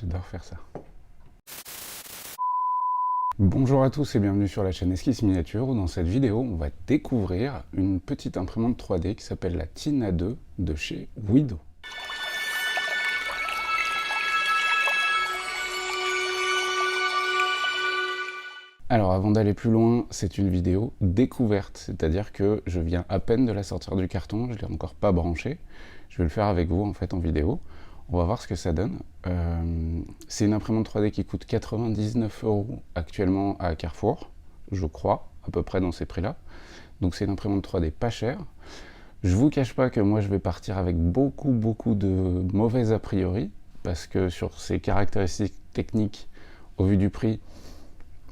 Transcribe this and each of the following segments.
J'adore faire ça. Bonjour à tous et bienvenue sur la chaîne Esquisse Miniature où dans cette vidéo on va découvrir une petite imprimante 3D qui s'appelle la Tina 2 de chez Wido. Alors avant d'aller plus loin, c'est une vidéo découverte, c'est-à-dire que je viens à peine de la sortir du carton, je ne l'ai encore pas branchée. Je vais le faire avec vous en fait en vidéo. On va voir ce que ça donne. C'est une imprimante 3D qui coûte 99 € actuellement à Carrefour, je crois, à peu près dans ces prix-là. Donc c'est une imprimante 3D pas chère. Je vous cache pas que moi je vais partir avec beaucoup de mauvais a priori, parce que sur ses caractéristiques techniques, au vu du prix,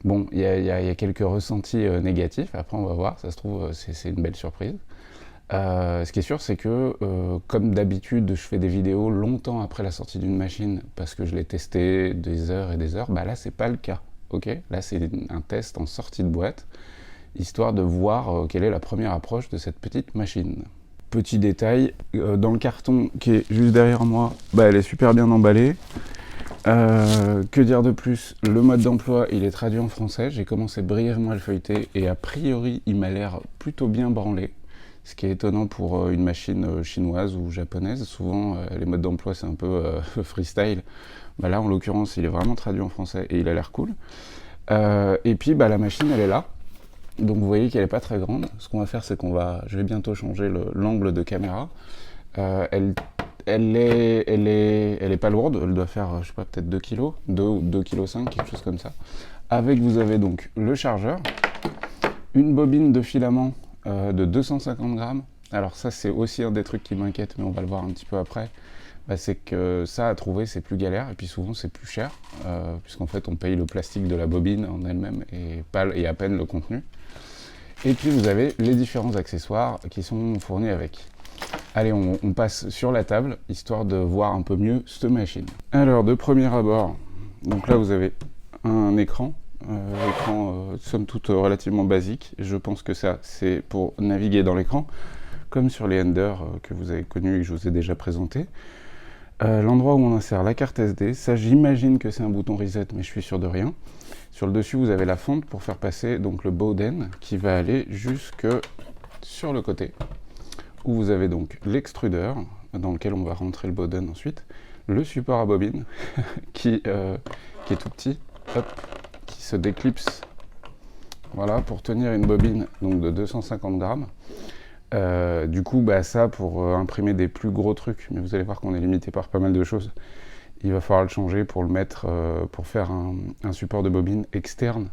bon, il y a quelques ressentis négatifs. Après on va voir, ça se trouve c'est une belle surprise. Ce qui est sûr, c'est que, comme d'habitude, je fais des vidéos longtemps après la sortie d'une machine parce que je l'ai testé des heures et des heures. Bah là, c'est pas le cas. Ok, là, c'est un test en sortie de boîte, histoire de voir quelle est la première approche de cette petite machine. Petit détail, dans le carton qui est juste derrière moi, bah, elle est super bien emballée. Que dire de plus? Le mode d'emploi, il est traduit en français. J'ai commencé brièvement à le feuilleter et a priori, il m'a l'air plutôt bien branlé. Ce qui est étonnant pour une machine chinoise ou japonaise. Souvent, les modes d'emploi, c'est un peu freestyle. Bah là, en l'occurrence, il est vraiment traduit en français et il a l'air cool. Et puis, bah, la machine, elle est là. Donc, vous voyez qu'elle n'est pas très grande. Ce qu'on va faire, c'est je vais bientôt changer l'angle de caméra. Elle est pas lourde. Elle doit faire, je sais pas, peut-être 2 kg, 2,5 kg, quelque chose comme ça. Avec, vous avez donc le chargeur, une bobine de filament de 250 grammes. Alors ça, c'est aussi un des trucs qui m'inquiète, mais on va le voir un petit peu après. Bah, c'est que ça, à trouver, c'est plus galère, et puis souvent, c'est plus cher, puisqu'en fait, on paye le plastique de la bobine en elle-même, et à peine le contenu. Et puis, vous avez les différents accessoires qui sont fournis avec. Allez, on passe sur la table, histoire de voir un peu mieux cette machine. Alors, de premier abord, donc là, vous avez un écran, somme toute relativement basique. Je pense que ça, c'est pour naviguer dans l'écran, comme sur les Ender que vous avez connus et que je vous ai déjà présenté. L'endroit où on insère la carte SD, ça j'imagine que c'est un bouton reset, mais je suis sûr de rien. Sur le dessus, vous avez la fente pour faire passer donc le Bowden qui va aller jusque sur le côté, où vous avez donc l'extrudeur, dans lequel on va rentrer le Bowden ensuite, le support à bobine, qui est tout petit, hop, qui se déclipse, voilà, pour tenir une bobine donc de 250 grammes. Du coup, bah, ça pour imprimer des plus gros trucs, mais vous allez voir qu'on est limité par pas mal de choses. Il va falloir le changer pour le mettre, pour faire un support de bobine externe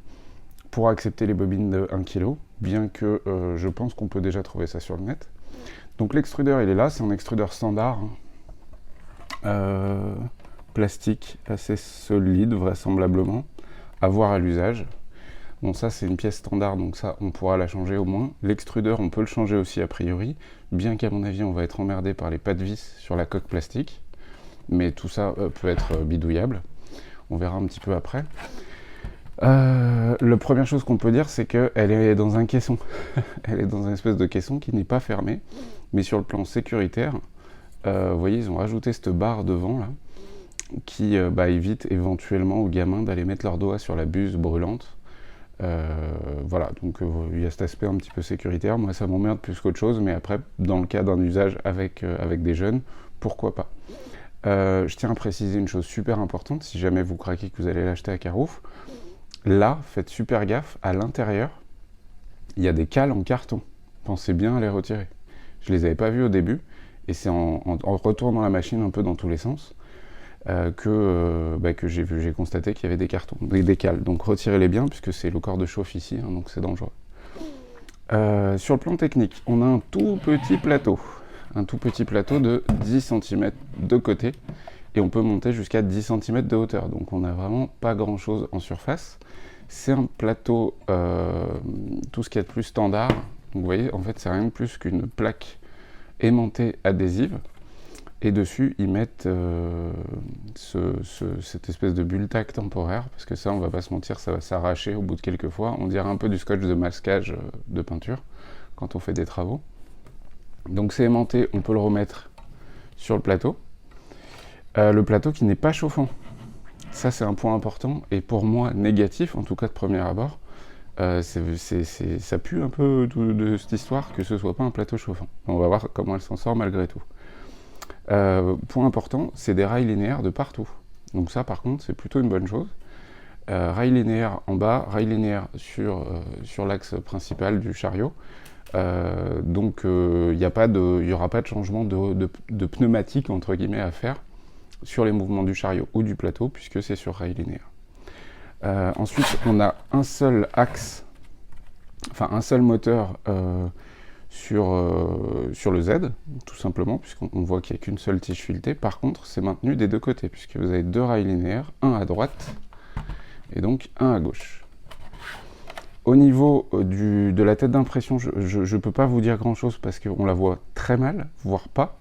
pour accepter les bobines de 1 kg, bien que je pense qu'on peut déjà trouver ça sur le net. Donc l'extrudeur, il est là, c'est un extrudeur standard, plastique assez solide vraisemblablement, à voir à l'usage. Bon, ça c'est une pièce standard, donc ça on pourra la changer au moins. L'extrudeur, on peut le changer aussi a priori, bien qu'à mon avis on va être emmerdé par les pas de vis sur la coque plastique, mais tout ça peut être bidouillable, on verra un petit peu après. La première chose qu'on peut dire, c'est qu'elle est dans un caisson. Elle est dans une espèce de caisson qui n'est pas fermé, mais sur le plan sécuritaire, vous voyez, ils ont rajouté cette barre devant là, qui évite éventuellement aux gamins d'aller mettre leurs doigts sur la buse brûlante. Voilà, donc il y a cet aspect un petit peu sécuritaire. Moi, ça m'emmerde plus qu'autre chose, mais après, dans le cas d'un usage avec des jeunes, pourquoi pas. Je tiens à préciser une chose super importante, si jamais vous craquez que vous allez l'acheter à Carouf. Là, faites super gaffe, à l'intérieur, il y a des cales en carton. Pensez bien à les retirer. Je les avais pas vues au début, et c'est en retournant la machine un peu dans tous les sens que j'ai constaté qu'il y avait des cartons, des cales. Donc retirez-les bien, puisque c'est le corps de chauffe ici, hein, donc c'est dangereux. Sur le plan technique, on a un tout petit plateau de 10 cm de côté, et on peut monter jusqu'à 10 cm de hauteur, donc on n'a vraiment pas grand chose en surface. C'est un plateau, tout ce qu'il y a de plus standard, donc vous voyez, en fait c'est rien de plus qu'une plaque aimantée adhésive, et dessus ils mettent cette espèce de bulle tac temporaire, parce que ça, on va pas se mentir, ça va s'arracher au bout de quelques fois. On dirait un peu du scotch de masquage de peinture quand on fait des travaux. Donc c'est aimanté, on peut le remettre sur le plateau. Le plateau qui n'est pas chauffant. Ça, c'est un point important, et pour moi, négatif, en tout cas de premier abord. Ça pue un peu de cette histoire que ce soit pas un plateau chauffant. On va voir comment elle s'en sort malgré tout. Point important, c'est des rails linéaires de partout. Donc ça, par contre, c'est plutôt une bonne chose. Rails linéaires en bas, rails linéaires sur l'axe principal du chariot. Donc il n'y aura pas de changement de pneumatique, entre guillemets, à faire sur les mouvements du chariot ou du plateau, puisque c'est sur rails linéaires. Ensuite, on a un seul axe, enfin un seul moteur sur le Z, tout simplement, puisqu'on voit qu'il n'y a qu'une seule tige filetée. Par contre, c'est maintenu des deux côtés, puisque vous avez deux rails linéaires, un à droite et donc un à gauche. Au niveau de la tête d'impression, je ne peux pas vous dire grand-chose parce qu'on la voit très mal, voire pas.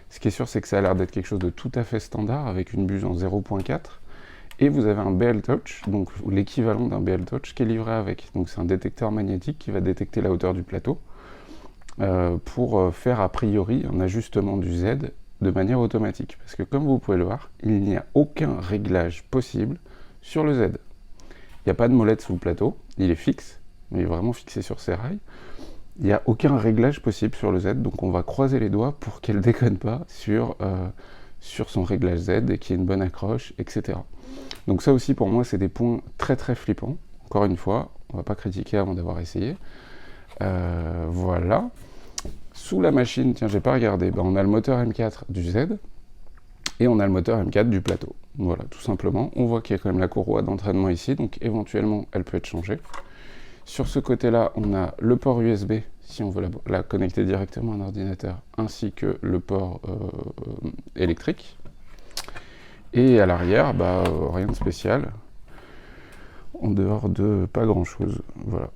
Ce qui est sûr, c'est que ça a l'air d'être quelque chose de tout à fait standard, avec une buse en 0.4. Et vous avez un BL Touch, donc l'équivalent d'un BL Touch qui est livré avec. Donc c'est un détecteur magnétique qui va détecter la hauteur du plateau pour faire a priori un ajustement du Z de manière automatique. Parce que comme vous pouvez le voir, il n'y a aucun réglage possible sur le Z. Il n'y a pas de molette sous le plateau, il est fixe, il est vraiment fixé sur ses rails. Il n'y a aucun réglage possible sur le Z, donc on va croiser les doigts pour qu'elle ne déconne pas sur son réglage Z et qu'il y ait une bonne accroche, etc. Donc ça aussi pour moi c'est des points très très flippants. Encore une fois, on ne va pas critiquer avant d'avoir essayé. Voilà. Sous la machine, tiens j'ai pas regardé, on a le moteur M4 du Z et on a le moteur M4 du plateau. Voilà, tout simplement. On voit qu'il y a quand même la courroie d'entraînement ici, donc éventuellement elle peut être changée. Sur ce côté-là, on a le port USB, si on veut la connecter directement à un ordinateur, ainsi que le port électrique. Et à l'arrière, rien de spécial, en dehors de pas grand-chose. Voilà.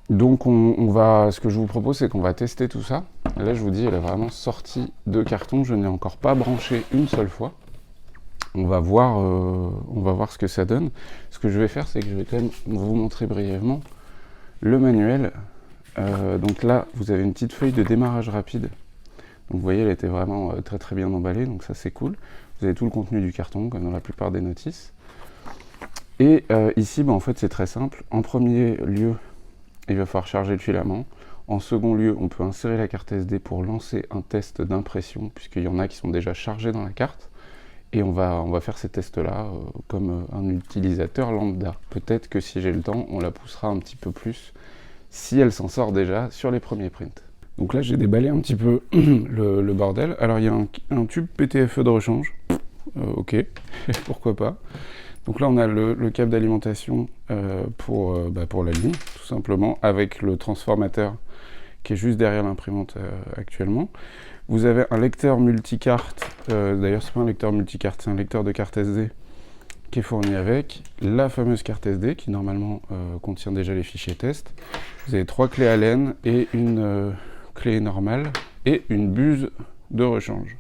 Donc ce que je vous propose, c'est qu'on va tester tout ça. Là, je vous dis, elle est vraiment sortie de carton. Je n'ai encore pas branché une seule fois. On va voir ce que ça donne. Ce que je vais faire, c'est que je vais quand même vous montrer brièvement le manuel. Donc là, vous avez une petite feuille de démarrage rapide. Donc vous voyez, elle était vraiment très très bien emballée, donc ça c'est cool. Vous avez tout le contenu du carton, comme dans la plupart des notices. Et ici, en fait, c'est très simple. En premier lieu, il va falloir charger le filament. En second lieu, on peut insérer la carte SD pour lancer un test d'impression, puisqu'il y en a qui sont déjà chargés dans la carte. Et on va faire ces tests-là comme un utilisateur lambda. Peut-être que si j'ai le temps, on la poussera un petit peu plus, si elle s'en sort déjà sur les premiers prints. Donc là, j'ai déballé un petit peu le bordel. Alors, il y a un tube PTFE de rechange. Ok, pourquoi pas. Donc là, on a le câble d'alimentation pour la ligne, tout simplement, avec le transformateur qui est juste derrière l'imprimante actuellement. Vous avez un lecteur multicarte, d'ailleurs c'est pas un lecteur multicarte, c'est un lecteur de carte SD qui est fourni avec la fameuse carte SD qui normalement contient déjà les fichiers test. Vous avez 3 clés Allen et une clé normale et une buse de rechange.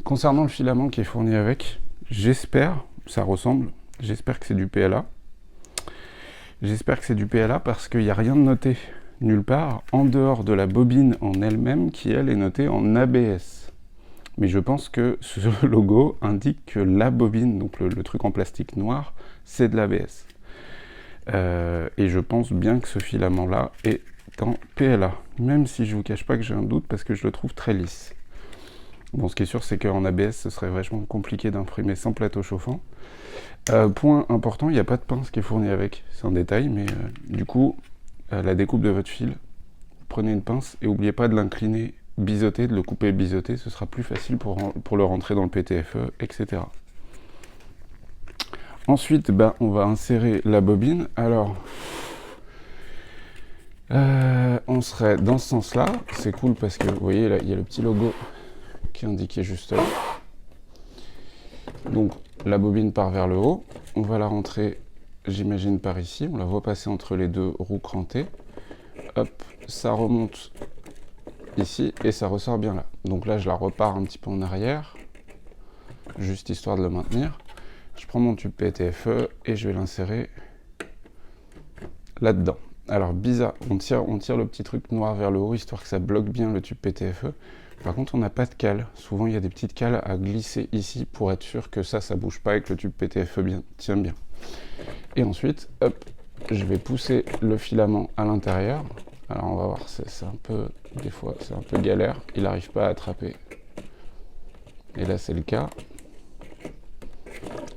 Concernant le filament qui est fourni avec, j'espère que c'est du PLA. J'espère que c'est du PLA parce qu'il n'y a rien de noté nulle part, en dehors de la bobine en elle-même, qui elle est notée en ABS. Mais je pense que ce logo indique que la bobine, donc le truc en plastique noir, c'est de l'ABS. Et je pense bien que ce filament-là est en PLA, même si je vous cache pas que j'ai un doute parce que je le trouve très lisse. Bon, ce qui est sûr, c'est qu'en ABS, ce serait vachement compliqué d'imprimer sans plateau chauffant. Point important, il n'y a pas de pince qui est fournie avec, c'est un détail, mais du coup, la découpe de votre fil, prenez une pince et n'oubliez pas de l'incliner biseauté, de le couper biseauté, ce sera plus facile pour le rentrer dans le PTFE, etc. Ensuite, on va insérer la bobine. Alors, on serait dans ce sens-là, c'est cool parce que vous voyez là, il y a le petit logo qui est indiqué juste là. Donc, la bobine part vers le haut, on va la rentrer, j'imagine par ici, on la voit passer entre les deux roues crantées. Hop, ça remonte ici et ça ressort bien là. Donc là, je la repars un petit peu en arrière, juste histoire de le maintenir. Je prends mon tube PTFE et je vais l'insérer là-dedans. Alors bizarre, on tire le petit truc noir vers le haut, histoire que ça bloque bien le tube PTFE. Par contre, on n'a pas de cale. Souvent, il y a des petites cales à glisser ici pour être sûr que ça bouge pas et que le tube PTFE tient bien. Et ensuite, hop, je vais pousser le filament à l'intérieur. Alors on va voir, c'est un peu, des fois, c'est un peu galère. Il n'arrive pas à attraper. Et là, c'est le cas.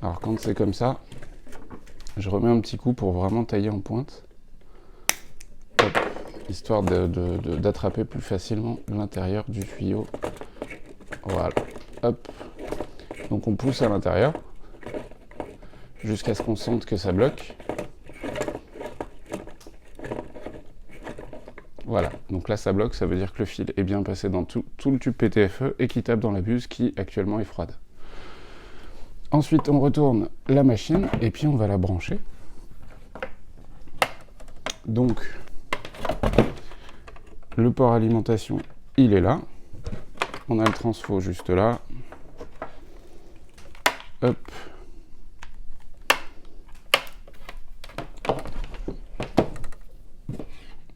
Alors quand c'est comme ça, je remets un petit coup pour vraiment tailler en pointe. Hop, histoire d'attraper plus facilement l'intérieur du tuyau. Voilà. Hop. Donc on pousse à l'intérieur jusqu'à ce qu'on sente que ça bloque. Voilà, donc là ça bloque, ça veut dire que le fil est bien passé dans tout le tube PTFE et qui tape dans la buse qui actuellement est froide. Ensuite on retourne la machine et puis on va la brancher. Donc le port alimentation il est là, on a le transfo juste là, hop.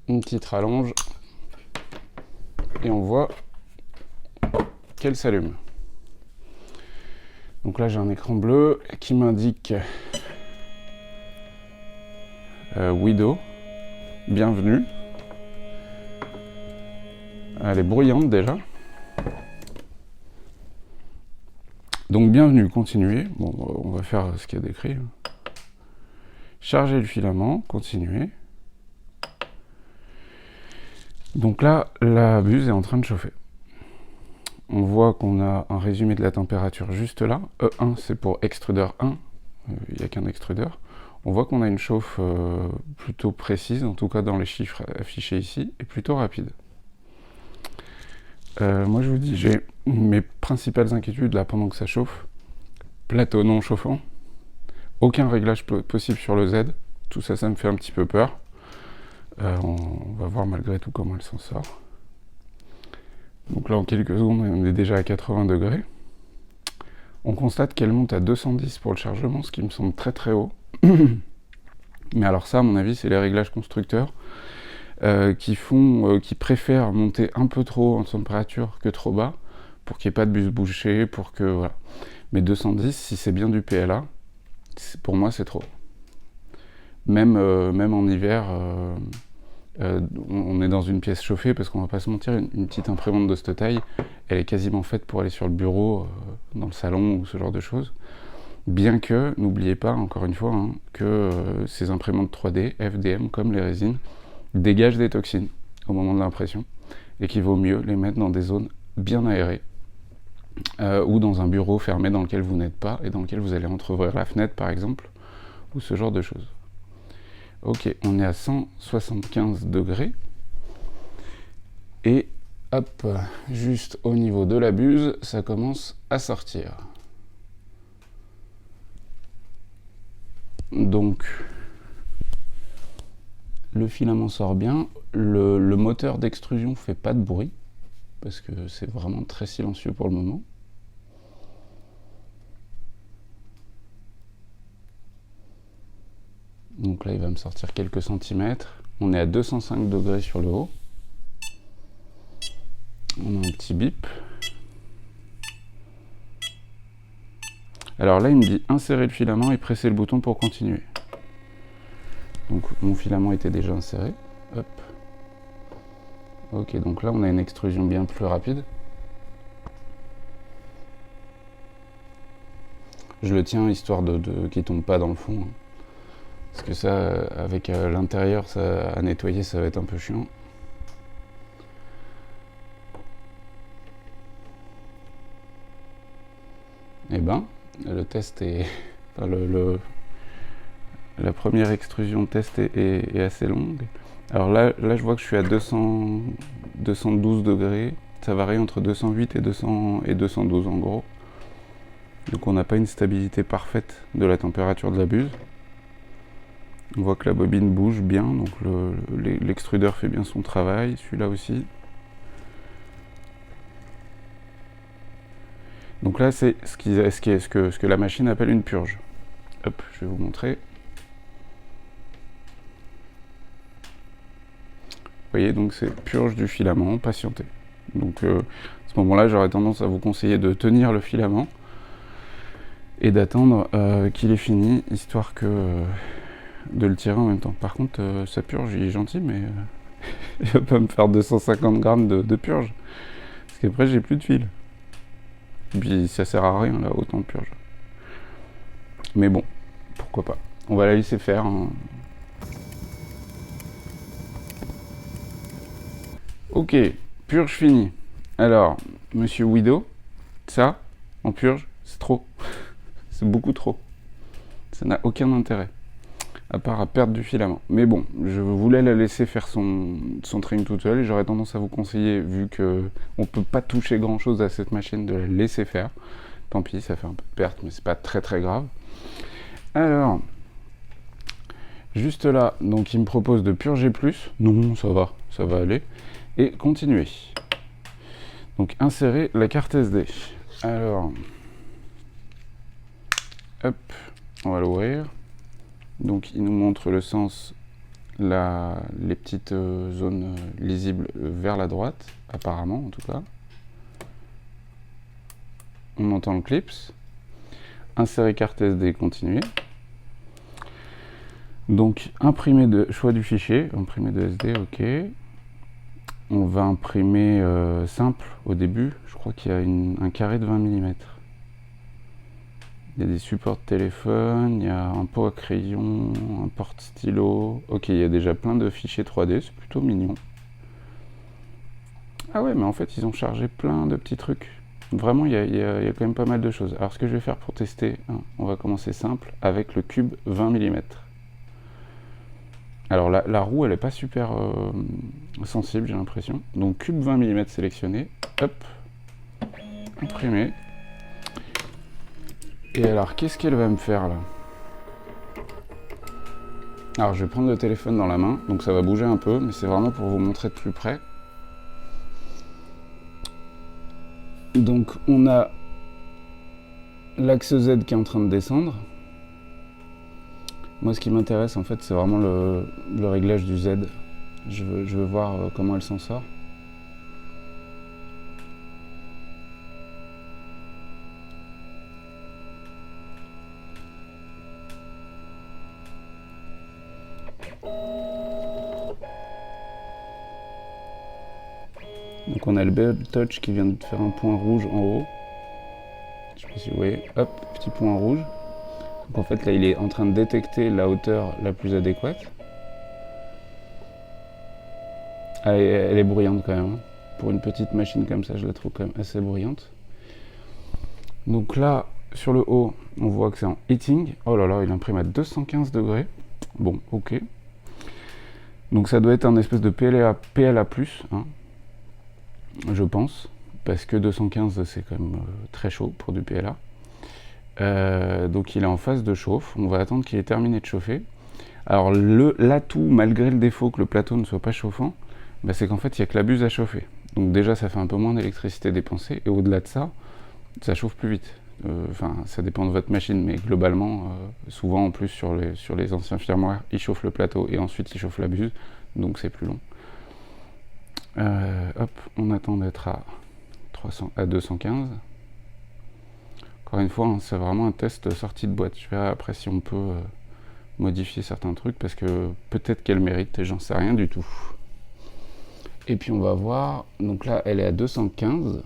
Une petite rallonge et on voit qu'elle s'allume. Donc là j'ai un écran bleu qui m'indique Widow, bienvenue. Elle est bruyante déjà. Donc bienvenue, continuez. Bon, on va faire ce qu'il y a décrit. Charger le filament, continuer. Donc là, la buse est en train de chauffer. On voit qu'on a un résumé de la température juste là. E1, c'est pour extrudeur 1. Il n'y a qu'un extrudeur. On voit qu'on a une chauffe plutôt précise, en tout cas dans les chiffres affichés ici, et plutôt rapide. Moi, je vous dis, j'ai mes principales inquiétudes là pendant que ça chauffe. Plateau non chauffant. Aucun réglage possible sur le Z. Tout ça, ça me fait un petit peu peur. On va voir malgré tout comment elle s'en sort. Donc là en quelques secondes on est déjà à 80 degrés. On constate qu'elle monte à 210 pour le chargement, ce qui me semble très très haut. Mais alors ça à mon avis c'est les réglages constructeurs qui préfèrent monter un peu trop haut en température que trop bas pour qu'il n'y ait pas de buse bouchée, pour que voilà. Mais 210 si c'est bien du PLA, pour moi c'est trop. Même en hiver, on est dans une pièce chauffée parce qu'on va pas se mentir, une petite imprimante de cette taille, elle est quasiment faite pour aller sur le bureau, dans le salon ou ce genre de choses. Bien que, n'oubliez pas, encore une fois, hein, que ces imprimantes 3D, FDM, comme les résines, dégagent des toxines au moment de l'impression et qu'il vaut mieux les mettre dans des zones bien aérées ou dans un bureau fermé dans lequel vous n'êtes pas et dans lequel vous allez entreouvrir la fenêtre par exemple, ou ce genre de choses. Ok, on est à 175 degrés. Et hop, juste au niveau de la buse, ça commence à sortir. Donc, le filament sort bien. Le moteur d'extrusion fait pas de bruit, parce que c'est vraiment très silencieux pour le moment. Donc là, il va me sortir quelques centimètres. On est à 205 degrés sur le haut. On a un petit bip. Alors là, il me dit insérer le filament et presser le bouton pour continuer. Donc mon filament était déjà inséré. Hop. Ok, donc là, on a une extrusion bien plus rapide. Je le tiens histoire qu'il ne tombe pas dans le fond. Parce que ça, avec l'intérieur à nettoyer, ça va être un peu chiant. Et ben, le test est... Enfin, la première extrusion de test est assez longue. Alors là, je vois que je suis à 212 degrés. Ça varie entre 208 et 212 en gros. Donc on n'a pas une stabilité parfaite de la température de la buse. On voit que la bobine bouge bien, donc l'extrudeur fait bien son travail, celui-là aussi. Donc là, c'est ce que la machine appelle une purge. Hop, je vais vous montrer. voyez, donc c'est purge du filament, patienter. Donc à ce moment-là, j'aurais tendance à vous conseiller de tenir le filament et d'attendre qu'il est fini, histoire que de le tirer en même temps. Par contre, sa purge, il est gentil, mais il va pas me faire 250 grammes de purge. Parce qu'après, j'ai plus de fil. Et puis, ça sert à rien, là, autant de purge. Mais bon, pourquoi pas. On va la laisser faire. Hein. Ok, purge finie. Alors, monsieur Widow, ça, en purge, c'est trop. C'est beaucoup trop. Ça n'a aucun intérêt. À part à perdre du filament. Mais bon, je voulais la laisser faire son trim toute seule et j'aurais tendance à vous conseiller, vu que on peut pas toucher grand chose à cette machine, de la laisser faire. Tant pis, ça fait un peu de perte, mais c'est pas très très grave. Alors, juste là, donc il me propose de purger plus. Non, ça va aller. Et continuer. Donc insérer la carte SD. Alors, hop, on va l'ouvrir. Donc il nous montre le sens, les petites zones lisibles vers la droite, apparemment en tout cas. On entend le clips. Insérer carte SD, continuer. Donc imprimer choix du fichier, imprimer de SD, ok. On va imprimer simple au début, je crois qu'il y a un carré de 20 mm. Il y a des supports de téléphone, il y a un pot à crayon, un porte-stylo. Ok, il y a déjà plein de fichiers 3D, c'est plutôt mignon. Ah ouais, mais en fait, ils ont chargé plein de petits trucs. Vraiment, il y a quand même pas mal de choses. Alors, ce que je vais faire pour tester, hein, on va commencer simple avec le cube 20 mm. Alors, la roue, elle n'est pas super sensible, j'ai l'impression. Donc, cube 20 mm sélectionné, hop, imprimé. Et alors, qu'est-ce qu'elle va me faire là? Alors, je vais prendre le téléphone dans la main, donc ça va bouger un peu, mais c'est vraiment pour vous montrer de plus près. Donc, on a l'axe Z qui est en train de descendre. Moi, ce qui m'intéresse, en fait, c'est vraiment le réglage du Z. Je veux voir comment elle s'en sort. Donc on a le Bell Touch qui vient de faire un point rouge en haut. Je sais pas si vous voyez, hop, petit point rouge. Donc en fait là il est en train de détecter la hauteur la plus adéquate. Elle est bruyante quand même. Hein. Pour une petite machine comme ça, je la trouve quand même assez bruyante. Donc là, sur le haut, on voit que c'est en heating. Oh là là, il imprime à 215 degrés. Bon, ok. Donc ça doit être un espèce de PLA+, hein, je pense, parce que 215 c'est quand même très chaud pour du PLA. Donc il est en phase de chauffe, on va attendre qu'il ait terminé de chauffer. Alors l'atout, malgré le défaut que le plateau ne soit pas chauffant, bah, c'est qu'en fait il n'y a que la buse à chauffer. Donc déjà ça fait un peu moins d'électricité dépensée, et au-delà de ça, ça chauffe plus vite. Enfin, ça dépend de votre machine, mais globalement, souvent en plus sur les anciens firmware, ils chauffent le plateau et ensuite ils chauffent la buse, donc c'est plus long. Hop, on attend d'être à 215. Encore une fois, hein, c'est vraiment un test sortie de boîte. Je verrai après si on peut modifier certains trucs, parce que peut-être qu'elle mérite, et j'en sais rien du tout. Et puis on va voir, donc là elle est à 215.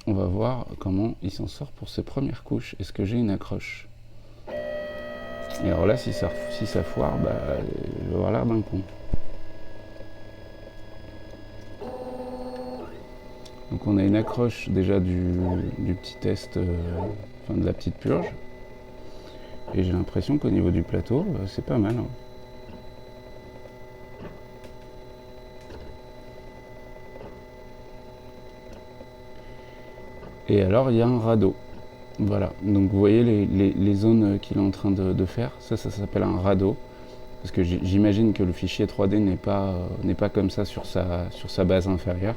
On va voir comment il s'en sort pour ses premières couches. Est-ce que j'ai une accroche? Et alors là, si ça foire, bah, je vais avoir l'air d'un con. Donc on a une accroche déjà du petit test, enfin de la petite purge. Et j'ai l'impression qu'au niveau du plateau, c'est pas mal. Hein. Et alors il y a un radeau. Voilà, donc vous voyez les zones qu'il est en train de faire, ça s'appelle un radeau. Parce que j'imagine que le fichier 3D n'est pas comme ça sur sa base inférieure.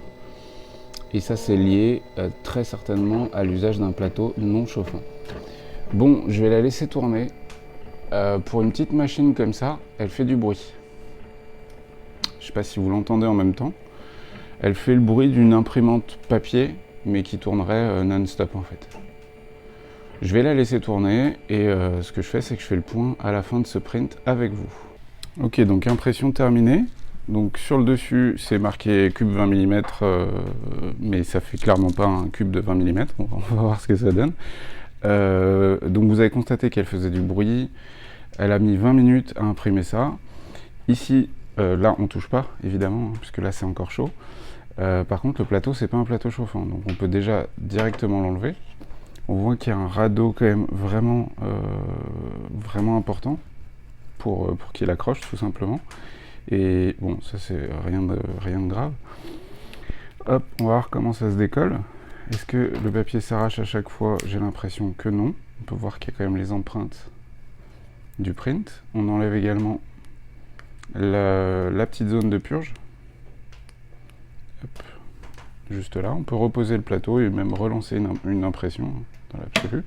Et ça c'est lié très certainement à l'usage d'un plateau non chauffant. Bon, je vais la laisser tourner. Pour une petite machine comme ça, elle fait du bruit. Je sais pas si vous l'entendez en même temps. Elle fait le bruit d'une imprimante papier, mais qui tournerait non-stop en fait. Je vais la laisser tourner et ce que je fais, c'est que je fais le point à la fin de ce print avec vous. Ok, donc impression terminée. Donc sur le dessus, c'est marqué cube 20 mm, mais ça fait clairement pas un cube de 20 mm. On va voir ce que ça donne. Donc vous avez constaté qu'elle faisait du bruit. Elle a mis 20 minutes à imprimer ça. Ici, là, on touche pas, évidemment, hein, puisque là, c'est encore chaud. Par contre, le plateau, c'est pas un plateau chauffant. Donc on peut déjà directement l'enlever. On voit qu'il y a un radeau quand même vraiment important pour qu'il accroche, tout simplement. Et bon, ça c'est rien de grave. Hop, on va voir comment ça se décolle. Est-ce que le papier s'arrache à chaque fois? J'ai l'impression que non. On peut voir qu'il y a quand même les empreintes du print. On enlève également la petite zone de purge. Hop, juste là. On peut reposer le plateau et même relancer une impression dans l'absolu.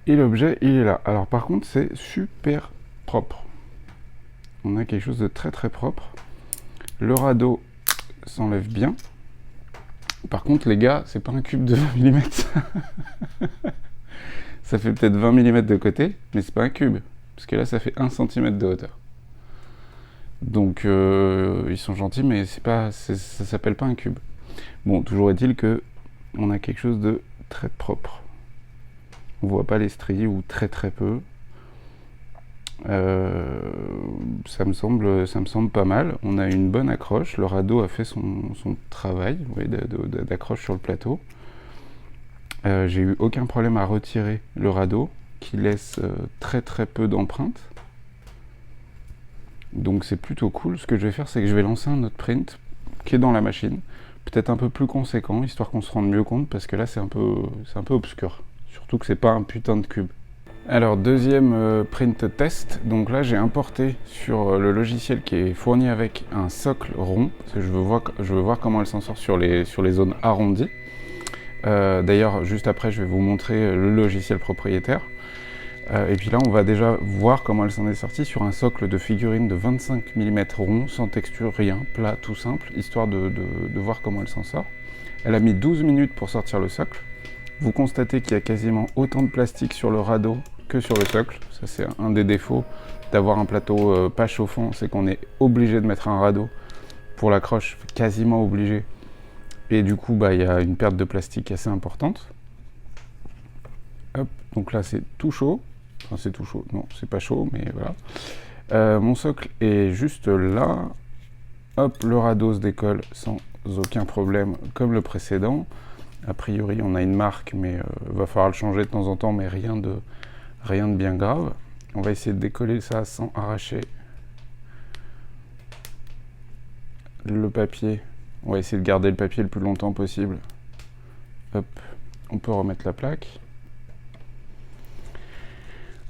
Et l'objet, il est là. Alors par contre, c'est super propre. On a quelque chose de très très propre. Le radeau s'enlève bien. Par contre, les gars, c'est pas un cube de 20 mm. Ça fait peut-être 20 mm de côté, mais c'est pas un cube. Parce que là, ça fait 1 cm de hauteur. Donc, ils sont gentils, mais ça s'appelle pas un cube. Bon, toujours est-il que on a quelque chose de très propre. On voit pas les stries, ou très très peu. Ça me semble pas mal. On a une bonne accroche. Le radeau a fait son travail, vous voyez, d'accroche sur le plateau. J'ai eu aucun problème à retirer le radeau, qui laisse très très peu d'empreintes. Donc c'est plutôt cool. Ce que je vais faire, c'est que je vais lancer un autre print qui est dans la machine, peut-être un peu plus conséquent, histoire qu'on se rende mieux compte, parce que là c'est un peu obscur. Surtout que c'est pas un putain de cube. Alors deuxième print test, donc là j'ai importé sur le logiciel qui est fourni avec un socle rond, parce que je veux voir comment elle s'en sort sur les zones arrondies. D'ailleurs juste après je vais vous montrer le logiciel propriétaire. Et puis là on va déjà voir comment elle s'en est sortie sur un socle de figurine de 25 mm rond, sans texture, rien, plat, tout simple, histoire de voir comment elle s'en sort. Elle a mis 12 minutes pour sortir le socle. Vous constatez qu'il y a quasiment autant de plastique sur le radeau que sur le socle. Ça c'est un des défauts d'avoir un plateau pas chauffant, c'est qu'on est obligé de mettre un radeau pour l'accroche, quasiment obligé. Et du coup, il y a une perte de plastique assez importante. Hop, donc là c'est tout chaud. Enfin c'est tout chaud, non c'est pas chaud, mais voilà. Mon socle est juste là. Hop, le radeau se décolle sans aucun problème comme le précédent. A priori, on a une marque, mais va falloir le changer de temps en temps, mais rien de bien grave. On va essayer de décoller ça sans arracher le papier. On va essayer de garder le papier le plus longtemps possible. Hop, on peut remettre la plaque.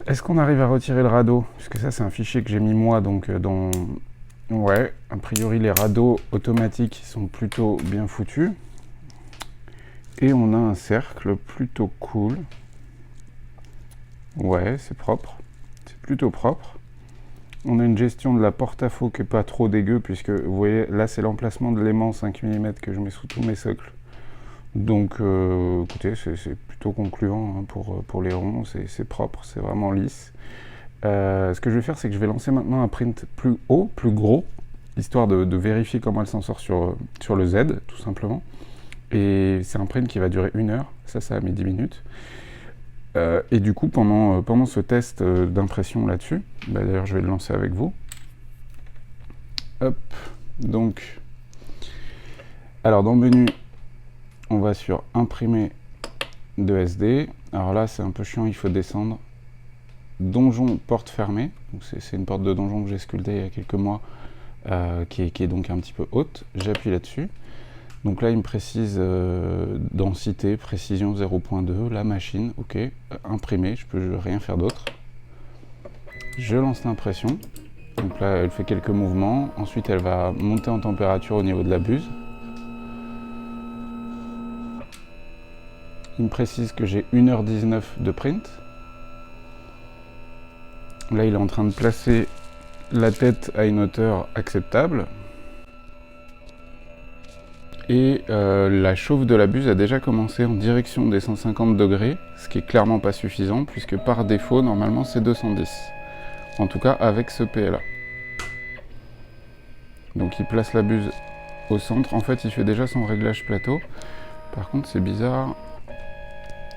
Est-ce qu'on arrive à retirer le radeau? Puisque ça, c'est un fichier que j'ai mis moi, donc dans... Ouais, a priori, les radeaux automatiques sont plutôt bien foutus. Et on a un cercle plutôt cool. Ouais, c'est propre. C'est plutôt propre. On a une gestion de la porte-à-faux qui n'est pas trop dégueu, puisque vous voyez, là c'est l'emplacement de l'aimant 5 mm que je mets sous tous mes socles. Donc écoutez, c'est plutôt concluant hein, pour les ronds, c'est propre, c'est vraiment lisse. Ce que je vais faire, c'est que je vais lancer maintenant un print plus haut, plus gros, histoire de vérifier comment elle s'en sort sur le Z, tout simplement. Et c'est un print qui va durer 1 heure, ça a mis 10 minutes. Et du coup, pendant ce test d'impression là-dessus, d'ailleurs je vais le lancer avec vous. Hop, donc, alors dans le menu, on va sur imprimer de SD. Alors là, c'est un peu chiant, il faut descendre. Donjon porte fermée, c'est une porte de donjon que j'ai sculptée il y a quelques mois, qui est donc un petit peu haute. J'appuie là-dessus. Donc là, il me précise densité, précision 0.2, la machine, ok, imprimé, je peux rien faire d'autre. Je lance l'impression. Donc là, elle fait quelques mouvements. Ensuite, elle va monter en température au niveau de la buse. Il me précise que j'ai 1h19 de print. Là, il est en train de placer La tête a une hauteur acceptable. Et la chauffe de la buse a déjà commencé en direction des 150 degrés, ce qui est clairement pas suffisant, puisque par défaut, normalement, c'est 210. En tout cas, avec ce PLA. Donc il place la buse au centre. En fait, il fait déjà son réglage plateau. Par contre, c'est bizarre,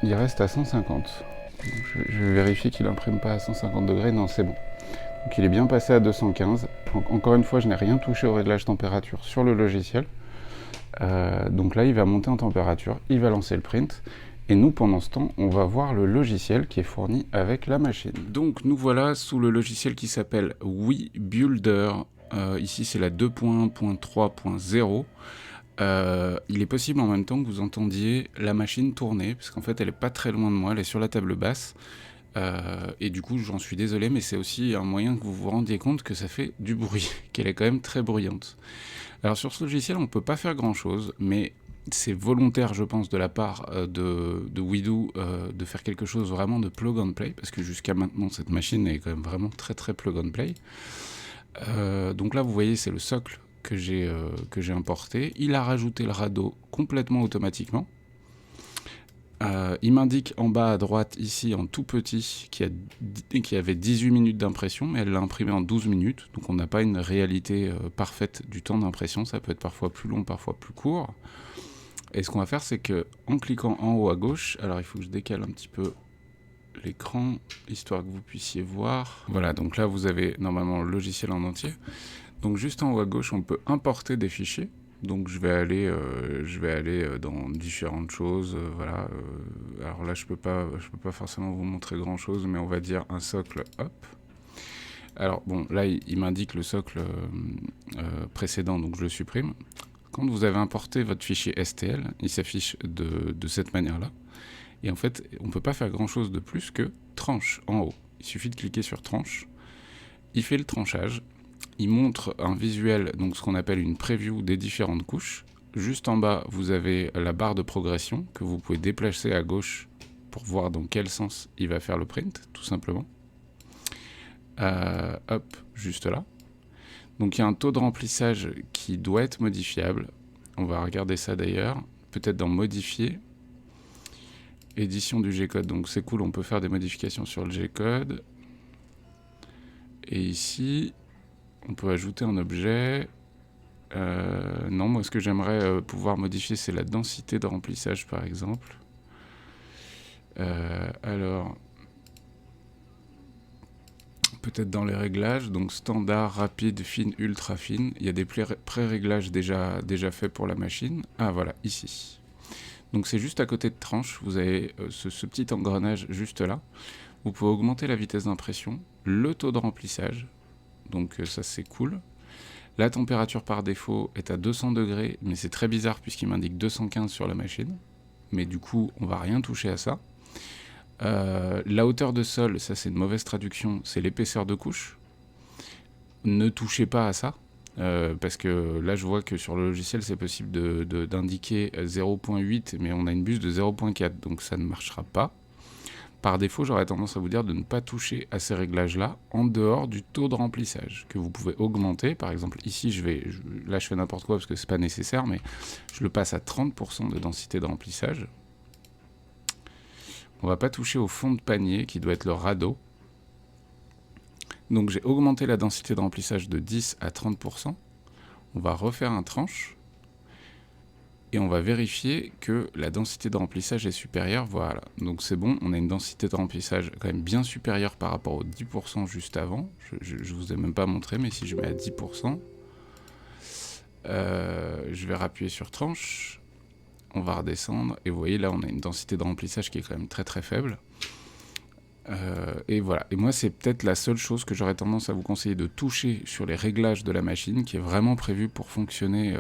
il reste à 150. Donc, je vais vérifier qu'il n'imprime pas à 150 degrés. Non, c'est bon. Donc il est bien passé à 215. Donc, encore une fois, je n'ai rien touché au réglage température sur le logiciel. Donc là, il va monter en température, il va lancer le print. Et nous, pendant ce temps, on va voir le logiciel qui est fourni avec la machine. Donc nous voilà sous le logiciel qui s'appelle WeBuilder. Ici, c'est la 2.3.0. Il est possible en même temps que vous entendiez la machine tourner, parce qu'en fait, elle n'est pas très loin de moi, elle est sur la table basse. Et du coup, j'en suis désolé, mais c'est aussi un moyen que vous vous rendiez compte que ça fait du bruit, qu'elle est quand même très bruyante. Alors sur ce logiciel, on ne peut pas faire grand-chose, mais c'est volontaire, je pense, de la part de WeDo de faire quelque chose vraiment de plug and play, parce que jusqu'à maintenant, cette machine est quand même vraiment très très plug and play. Donc là, vous voyez, c'est le socle que j'ai importé. Il a rajouté le radeau complètement automatiquement. Il m'indique en bas à droite, ici, en tout petit, qu'il y avait 18 minutes d'impression, mais elle l'a imprimé en 12 minutes, donc on n'a pas une réalité parfaite du temps d'impression, ça peut être parfois plus long, parfois plus court. Et ce qu'on va faire, c'est qu'en cliquant en haut à gauche, alors il faut que je décale un petit peu l'écran, histoire que vous puissiez voir. Voilà, donc là vous avez normalement le logiciel en entier. Donc juste en haut à gauche, on peut importer des fichiers. Donc je vais aller dans différentes choses, voilà. Alors là je peux pas forcément vous montrer grand chose, mais on va dire un socle, hop. Alors bon, là il m'indique le socle précédent, donc je le supprime. Quand vous avez importé votre fichier STL, il s'affiche de cette manière-là. Et en fait, on peut pas faire grand chose de plus que tranche en haut. Il suffit de cliquer sur tranche, il fait le tranchage. Il montre un visuel, donc ce qu'on appelle une preview des différentes couches. Juste en bas, vous avez la barre de progression que vous pouvez déplacer à gauche pour voir dans quel sens il va faire le print, tout simplement. Hop, juste là. Donc il y a un taux de remplissage qui doit être modifiable. On va regarder ça d'ailleurs. Peut-être dans modifier. Édition du G-code. Donc c'est cool, on peut faire des modifications sur le G-code. Et ici, on peut ajouter un objet. Non, moi ce que j'aimerais pouvoir modifier, c'est la densité de remplissage par exemple. Alors, peut-être dans les réglages, donc standard, rapide, fine, ultra fine. Il y a des pré-réglages déjà faits pour la machine. Ah voilà, ici. Donc c'est juste à côté de tranche, vous avez ce petit engrenage juste là. Vous pouvez augmenter la vitesse d'impression, le taux de remplissage. Donc ça c'est cool. La température par défaut est à 200 degrés, mais c'est très bizarre puisqu'il m'indique 215 sur la machine. Mais du coup, on va rien toucher à ça. La hauteur de sol, ça c'est une mauvaise traduction, c'est l'épaisseur de couche. Ne touchez pas à ça, parce que là je vois que sur le logiciel c'est possible d'indiquer 0.8, mais on a une buse de 0.4, donc ça ne marchera pas. Par défaut, j'aurais tendance à vous dire de ne pas toucher à ces réglages-là en dehors du taux de remplissage que vous pouvez augmenter. Par exemple, ici, là je fais n'importe quoi parce que c'est pas nécessaire, mais je le passe à 30% de densité de remplissage. On va pas toucher au fond de panier qui doit être le radeau. Donc j'ai augmenté la densité de remplissage de 10 à 30%. On va refaire un tranche. Et on va vérifier que la densité de remplissage est supérieure, voilà. Donc c'est bon, on a une densité de remplissage quand même bien supérieure par rapport aux 10% juste avant. Je vous ai même pas montré, mais si je mets à 10%, je vais appuyer sur tranche, on va redescendre, et vous voyez là on a une densité de remplissage qui est quand même très très faible. Et voilà, et moi c'est peut-être la seule chose que j'aurais tendance à vous conseiller de toucher sur les réglages de la machine, qui est vraiment prévu pour fonctionner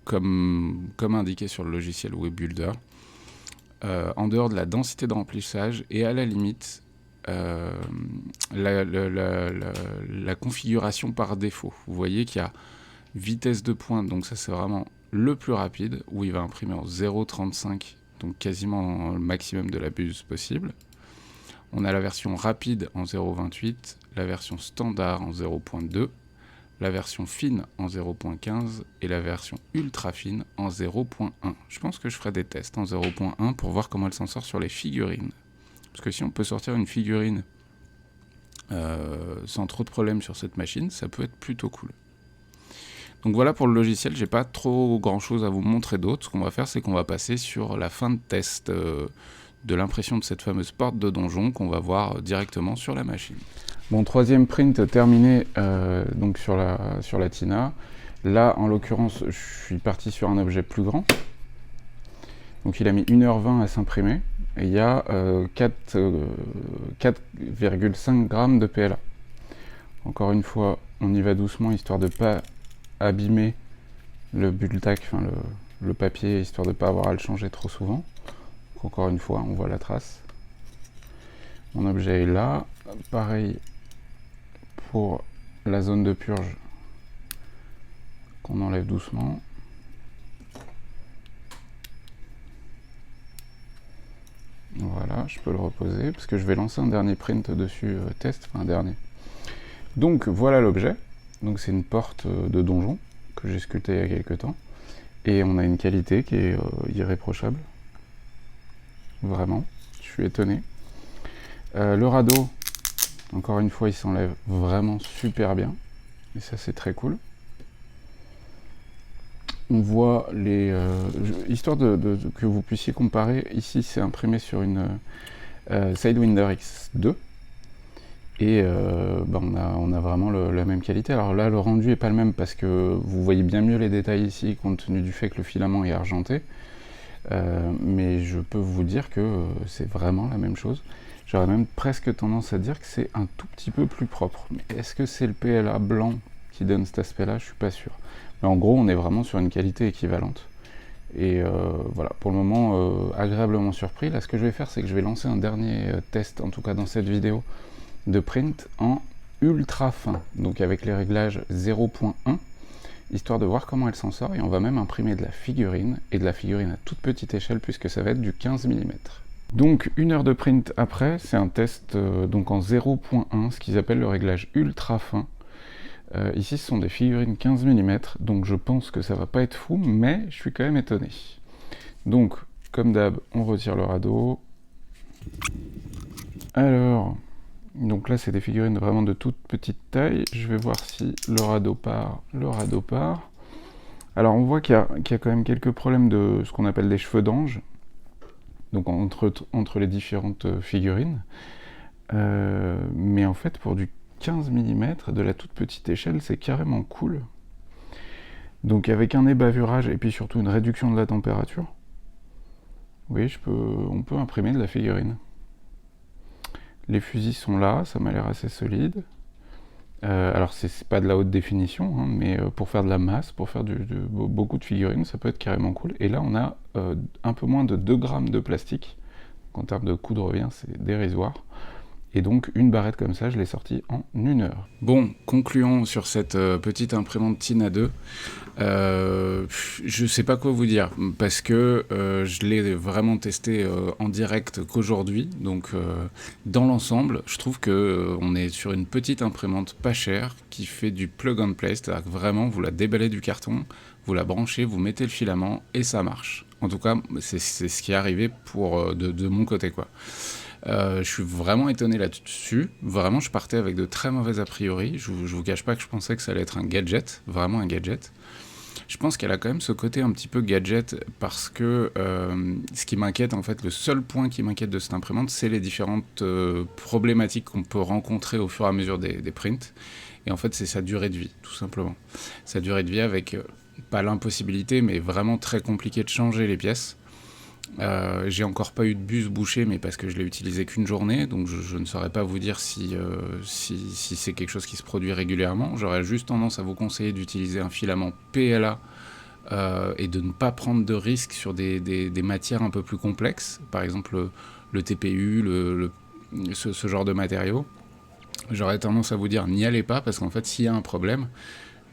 comme indiqué sur le logiciel WeBuilder, en dehors de la densité de remplissage et à la limite la configuration par défaut. Vous voyez qu'il y a vitesse de pointe, donc ça c'est vraiment le plus rapide, où il va imprimer en 0.35, donc quasiment le maximum de la buse possible. On a la version rapide en 0.28, la version standard en 0.2, la version fine en 0.15 et la version ultra fine en 0.1. Je pense que je ferai des tests en 0.1 pour voir comment elle s'en sort sur les figurines. Parce que si on peut sortir une figurine sans trop de problèmes sur cette machine, ça peut être plutôt cool. Donc voilà pour le logiciel, j'ai pas trop grand chose à vous montrer d'autre. Ce qu'on va faire, c'est qu'on va passer sur la fin de test de l'impression de cette fameuse porte de donjon qu'on va voir directement sur la machine. Bon, troisième print terminé donc sur la Tina. Là, en l'occurrence, je suis parti sur un objet plus grand. Donc il a mis 1h20 à s'imprimer. Et il y a 4,5 grammes de PLA. Encore une fois, on y va doucement, histoire de ne pas abîmer le Bultac, enfin le papier, histoire de ne pas avoir à le changer trop souvent. Donc encore une fois, on voit la trace. Mon objet est là. Pareil pour la zone de purge qu'on enlève doucement. Voilà, je peux le reposer parce que je vais lancer un dernier print dessus, test, enfin un dernier. Donc voilà l'objet. Donc c'est une porte de donjon que j'ai sculptée il y a quelques temps. Et on a une qualité qui est irréprochable. Vraiment, je suis étonné. Le radeau, encore une fois, il s'enlève vraiment super bien. Et ça, c'est très cool. On voit les... histoire que vous puissiez comparer, ici c'est imprimé sur une Sidewinder X2. Et on a vraiment la même qualité. Alors là, le rendu n'est pas le même parce que vous voyez bien mieux les détails ici, compte tenu du fait que le filament est argenté. Mais je peux vous dire que c'est vraiment la même chose. J'aurais même presque tendance à dire que c'est un tout petit peu plus propre. Mais est-ce que c'est le PLA blanc qui donne cet aspect-là? Je suis pas sûr. Mais en gros, on est vraiment sur une qualité équivalente. Et voilà, pour le moment, agréablement surpris. Là, ce que je vais faire, c'est que je vais lancer un dernier test, en tout cas dans cette vidéo, de print en ultra fin, donc avec les réglages 0.1, histoire de voir comment elle s'en sort, et on va même imprimer de la figurine, et de la figurine à toute petite échelle, puisque ça va être du 15 mm. Donc, 1 heure de print après, c'est un test donc en 0.1, ce qu'ils appellent le réglage ultra fin. Ici, ce sont des figurines 15 mm, donc je pense que ça va pas être fou, mais je suis quand même étonné. Donc, comme d'hab, on retire le radeau. Alors... donc là, c'est des figurines vraiment de toute petite taille. Je vais voir si le radeau part. Le radeau part. Alors, on voit qu'il y a quand même quelques problèmes de ce qu'on appelle des cheveux d'ange. Donc, entre les différentes figurines. Mais en fait, pour du 15 mm de la toute petite échelle, c'est carrément cool. Donc, avec un ébavurage et puis surtout une réduction de la température, oui, on peut imprimer de la figurine. Les fusils sont là, ça m'a l'air assez solide. Alors c'est pas de la haute définition, hein, mais pour faire de la masse, pour faire beaucoup de figurines, ça peut être carrément cool. Et là on a un peu moins de 2 grammes de plastique. Donc, en termes de coût de revient, c'est dérisoire. Et donc une barrette comme ça, je l'ai sortie en 1 heure. Bon, concluons sur cette petite imprimante Tina 2. Je sais pas quoi vous dire, parce que je l'ai vraiment testé en direct qu'aujourd'hui. Donc dans l'ensemble, je trouve que on est sur une petite imprimante pas chère qui fait du plug and play, c'est-à-dire que vraiment vous la déballez du carton, vous la branchez, vous mettez le filament et ça marche. En tout cas, c'est ce qui est arrivé de mon côté, quoi. Je suis vraiment étonné là-dessus. Vraiment, je partais avec de très mauvais a priori. Je vous cache pas que je pensais que ça allait être un gadget, vraiment un gadget. Je pense qu'elle a quand même ce côté un petit peu gadget parce que ce qui m'inquiète, en fait, le seul point qui m'inquiète de cette imprimante, c'est les différentes problématiques qu'on peut rencontrer au fur et à mesure des prints. Et en fait, c'est sa durée de vie, tout simplement. Sa durée de vie avec, pas l'impossibilité, mais vraiment très compliqué de changer les pièces. J'ai encore pas eu de bus bouché, mais parce que je l'ai utilisé qu'une journée, donc je ne saurais pas vous dire si c'est quelque chose qui se produit régulièrement. J'aurais juste tendance à vous conseiller d'utiliser un filament PLA et de ne pas prendre de risques sur des matières un peu plus complexes, par exemple le TPU, ce genre de matériaux. J'aurais tendance à vous dire n'y allez pas, parce qu'en fait s'il y a un problème,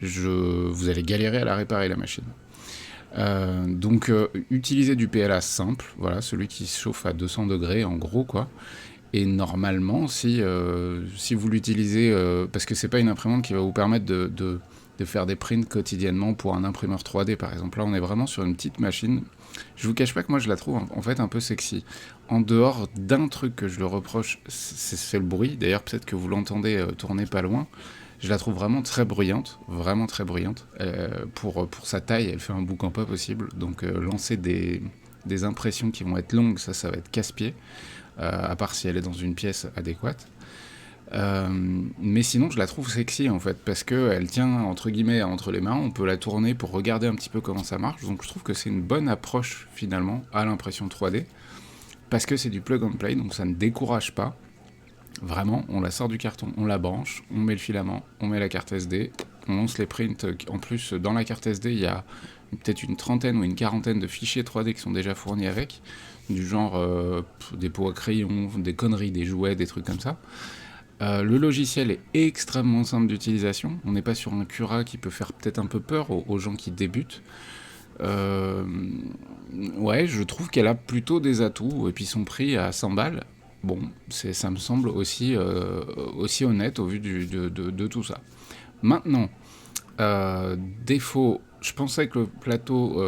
vous allez galérer à la réparer, la machine. Donc utilisez du PLA simple, voilà, celui qui se chauffe à 200 degrés en gros, quoi. Et normalement, si vous l'utilisez, parce que c'est pas une imprimante qui va vous permettre de faire des prints quotidiennement pour un imprimeur 3D par exemple. Là, on est vraiment sur une petite machine. Je vous cache pas que moi je la trouve en fait un peu sexy. En dehors d'un truc que je le reproche, c'est le bruit. D'ailleurs, peut-être que vous l'entendez tourner pas loin. Je la trouve vraiment très bruyante, vraiment très bruyante. Pour sa taille, elle fait un boucan pas possible. Donc lancer des impressions qui vont être longues, ça va être casse-pied. À part si elle est dans une pièce adéquate. Mais sinon, je la trouve sexy en fait, parce qu'elle tient entre guillemets entre les mains, on peut la tourner pour regarder un petit peu comment ça marche, donc je trouve que c'est une bonne approche finalement à l'impression 3D, parce que c'est du plug and play, donc ça ne décourage pas. Vraiment, on la sort du carton, on la branche, on met le filament, on met la carte SD, on lance les prints. En plus, dans la carte SD, il y a peut-être une trentaine ou une quarantaine de fichiers 3D qui sont déjà fournis avec, du genre des pots à crayon, des conneries, des jouets, des trucs comme ça. Le logiciel est extrêmement simple d'utilisation. On n'est pas sur un Cura qui peut faire peut-être un peu peur aux gens qui débutent. Ouais, je trouve qu'elle a plutôt des atouts, et puis son prix à 100 balles, bon, ça me semble aussi honnête au vu de tout ça. Maintenant, défaut, je pensais que le plateau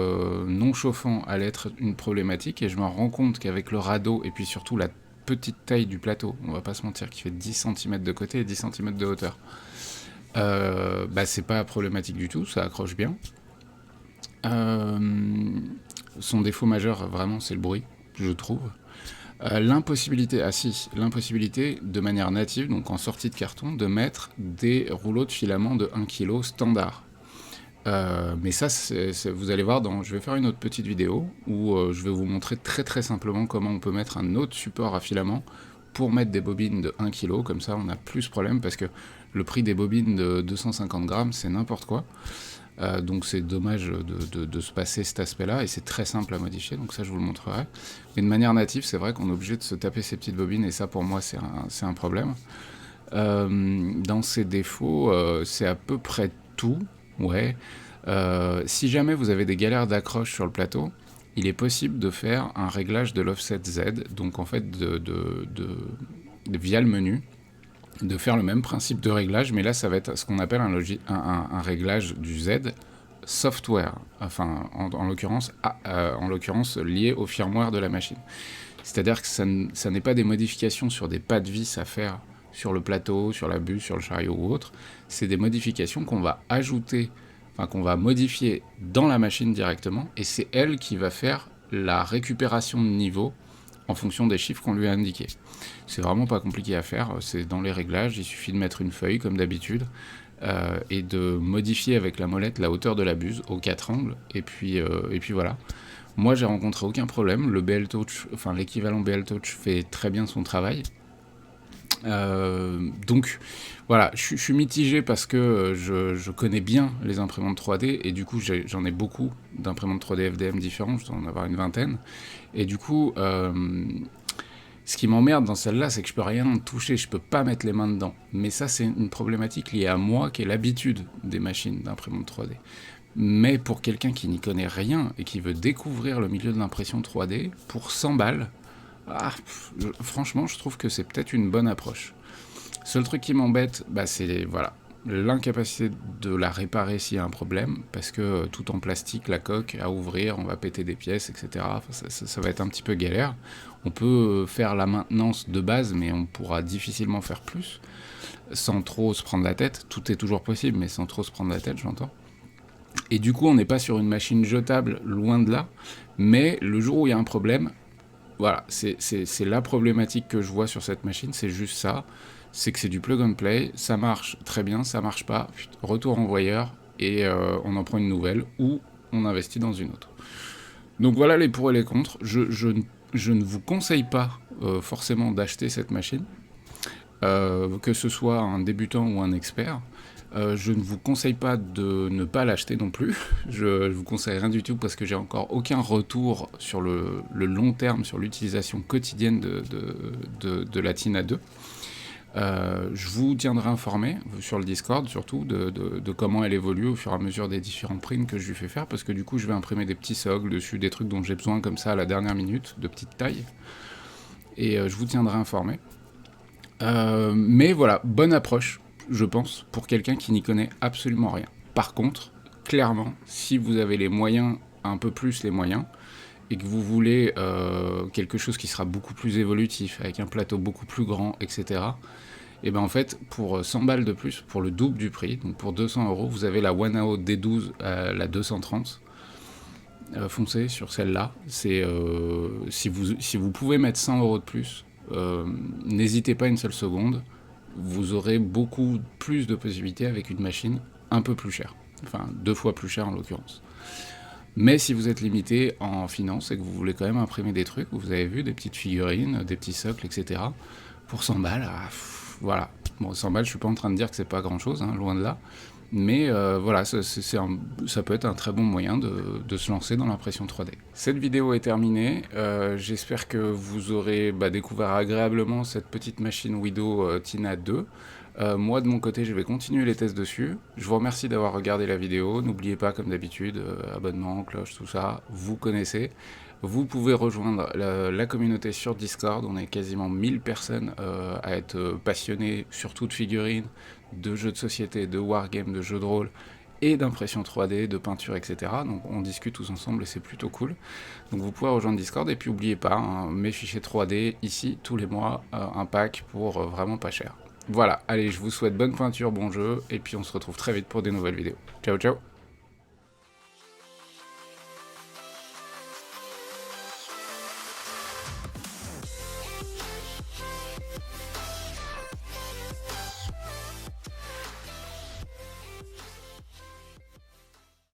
non chauffant allait être une problématique, et je me rends compte qu'avec le radeau, et puis surtout la petite taille du plateau, on va pas se mentir, qui fait 10 cm de côté et 10 cm de hauteur, c'est pas problématique du tout, ça accroche bien. Son défaut majeur, vraiment, c'est le bruit, je trouve. L'impossibilité de manière native, donc en sortie de carton, de mettre des rouleaux de filament de 1 kg standard. Mais ça, vous allez voir, je vais faire une autre petite vidéo où je vais vous montrer très très simplement comment on peut mettre un autre support à filament pour mettre des bobines de 1 kg, comme ça on n'a plus ce problème, parce que le prix des bobines de 250 grammes, c'est n'importe quoi. Donc c'est dommage de se passer cet aspect-là, et c'est très simple à modifier, donc ça je vous le montrerai. Mais de manière native, c'est vrai qu'on est obligé de se taper ces petites bobines, et ça pour moi c'est un problème. Dans ses défauts, c'est à peu près tout, ouais. Si jamais vous avez des galères d'accroche sur le plateau, il est possible de faire un réglage de l'offset Z, donc en fait via le menu, de faire le même principe de réglage, mais là ça va être ce qu'on appelle un réglage du Z software, enfin en l'occurrence lié au firmware de la machine. C'est-à-dire que ça n'est pas des modifications sur des pas de vis à faire sur le plateau, sur la buse, sur le chariot ou autre, c'est des modifications qu'on va ajouter, enfin qu'on va modifier dans la machine directement, et c'est elle qui va faire la récupération de niveau en fonction des chiffres qu'on lui a indiqués. C'est vraiment pas compliqué à faire, c'est dans les réglages, il suffit de mettre une feuille comme d'habitude, et de modifier avec la molette la hauteur de la buse aux 4 angles, et puis voilà. Moi j'ai rencontré aucun problème, le BL Touch, enfin l'équivalent BL Touch fait très bien son travail. Donc voilà, je suis mitigé parce que je connais bien les imprimantes 3D, et du coup j'en ai beaucoup d'imprimantes 3D FDM différentes, je dois en avoir une vingtaine, et du coup ce qui m'emmerde dans celle-là, c'est que je peux rien toucher, je peux pas mettre les mains dedans. Mais ça, c'est une problématique liée à moi qui ai l'habitude des machines d'imprimante 3D. Mais pour quelqu'un qui n'y connaît rien et qui veut découvrir le milieu de l'impression 3D, pour 100 balles, franchement, je trouve que c'est peut-être une bonne approche. Seul truc qui m'embête, c'est l'incapacité de la réparer s'il y a un problème, parce que tout en plastique, la coque à ouvrir, on va péter des pièces, etc. Enfin, ça va être un petit peu galère. On peut faire la maintenance de base, mais on pourra difficilement faire plus, sans trop se prendre la tête. Tout est toujours possible, mais sans trop se prendre la tête, j'entends. Et du coup, on n'est pas sur une machine jetable, loin de là, mais le jour où il y a un problème, voilà, c'est la problématique que je vois sur cette machine, c'est juste ça, c'est que c'est du plug and play, ça marche très bien, ça marche pas, retour envoyeur, et on en prend une nouvelle, ou on investit dans une autre. Donc voilà les pour et les contre. Je ne vous conseille pas forcément d'acheter cette machine, que ce soit un débutant ou un expert. Je ne vous conseille pas de ne pas l'acheter non plus. Je vous conseille rien du tout, parce que j'ai encore aucun retour sur le long terme, sur l'utilisation quotidienne de la Tina 2. Je vous tiendrai informé sur le Discord, surtout de comment elle évolue au fur et à mesure des différents prints que je lui fais faire, parce que du coup je vais imprimer des petits socles dessus, des trucs dont j'ai besoin comme ça à la dernière minute, de petite taille, et je vous tiendrai informé. Mais voilà, bonne approche, je pense, pour quelqu'un qui n'y connaît absolument rien. Par contre, clairement, si vous avez les moyens, un peu plus les moyens, et que vous voulez quelque chose qui sera beaucoup plus évolutif, avec un plateau beaucoup plus grand, etc., et ben en fait, pour 100 balles de plus, pour le double du prix, donc pour 200 €, vous avez la Wanao D12, la 230. Foncez sur celle-là. C'est si vous pouvez mettre 100 € de plus, n'hésitez pas une seule seconde. Vous aurez beaucoup plus de possibilités avec une machine un peu plus chère. Enfin, 2 fois plus chère en l'occurrence. Mais si vous êtes limité en finance et que vous voulez quand même imprimer des trucs, vous avez vu, des petites figurines, des petits socles, etc., pour 100 balles, voilà. Bon, 100 balles, je suis pas en train de dire que c'est pas grand-chose, hein, loin de là. Mais voilà, ça peut être un très bon moyen de se lancer dans l'impression 3D. Cette vidéo est terminée. J'espère que vous aurez découvert agréablement cette petite machine Wido Tina 2. Moi, de mon côté, je vais continuer les tests dessus. Je vous remercie d'avoir regardé la vidéo. N'oubliez pas, comme d'habitude, abonnement, cloche, tout ça, vous connaissez. Vous pouvez rejoindre la communauté sur Discord. On est quasiment 1000 personnes à être passionnées, surtout de figurines, de jeux de société, de wargames, de jeux de rôle et d'impression 3D, de peinture, etc. Donc on discute tous ensemble et c'est plutôt cool. Donc vous pouvez rejoindre Discord et puis n'oubliez pas, hein, mes fichiers 3D ici tous les mois, un pack pour vraiment pas cher. Voilà, allez, je vous souhaite bonne peinture, bon jeu, et puis on se retrouve très vite pour des nouvelles vidéos. Ciao, ciao!